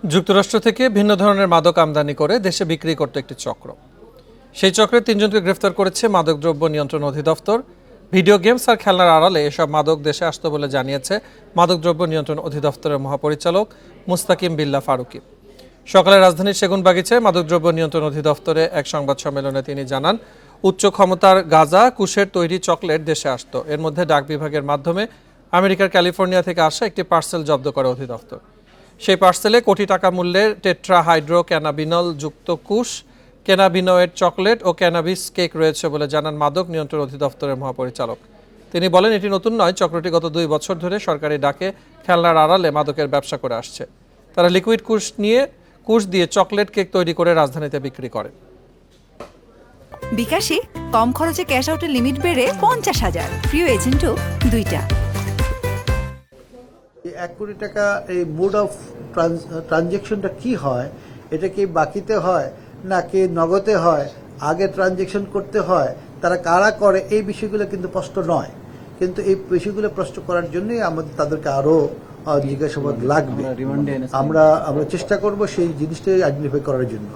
যুক্তরাষ্ট্র থেকে ভিন্ন ধরনের মাদক আমদানি করে দেশে বিক্রি করতে একটি চক্র। সেই চক্রে ৩ জনকে গ্রেফতার করেছে মাদকদ্রব্য নিয়ন্ত্রণ অধিদপ্তর। ভিডিও গেমস আর খেলনার আড়ালে এসব মাদক দেশে আসতো বলে জানিয়েছে মাদকদ্রব্য নিয়ন্ত্রণ অধিদপ্তরের মহাপরিচালক মুস্তাকিম বিল্লাহ ফারুকী। সকালে রাজধানীর সেগুনবাগিচায় মাদকদ্রব্য নিয়ন্ত্রণ অধিদপ্তরে এক সংবাদ সম্মেলনে তিনি জানান, উচ্চ ক্ষমতার গাঁজা কুশের তৈরি চকলেট দেশে আসতো। এর মধ্যে ডাক বিভাগের মাধ্যমে আমেরিকার ক্যালিফোর্নিয়া থেকে আসা একটি পার্সেল জব্দ করে অধিদপ্তর। সেই পার্সেলে কোটি টাকা মূল্যের টেট্রাহাইড্রো ক্যানাবিনল যুক্ত কুশ, ক্যানাবিনয়েড চকলেট ও ক্যানাবিস কেক রয়েছে বলে জানান মাদক নিয়ন্ত্রণ অধিদপ্তরের মহাপরিচালক। তিনি বলেন, এটি নতুন নয়, চক্রটি গত 2 বছর ধরে সরকারি ডাকে খেলনার আড়ালে মাদকের ব্যবসা করে আসছে। তারা লিকুইড কুশ দিয়ে চকলেট কেক তৈরি করে রাজধানীতে বিক্রি করে। বিকাশে কম খরচে ক্যাশ আউটের লিমিট বেড়ে 50,000, প্রিয় এজেন্টও 2টা। 1 কোটি টাকা এই মোড অফ ট্রানজেকশনটা কি হয়? এটা কি বাকিতে হয় নাকি নগদে হয়, আগে ট্রানজেকশন করতে হয়, তারা কারা করে, এই বিষয়গুলো কিন্তু স্পষ্ট নয়। কিন্তু এই বিষয়গুলো প্রশ্ন করার জন্যই আমাদের তাদেরকে আরো জিজ্ঞাসাবাদ লাগবে। আমরা চেষ্টা করব সেই জিনিসটাই আইডেন্টিফাই করার জন্য।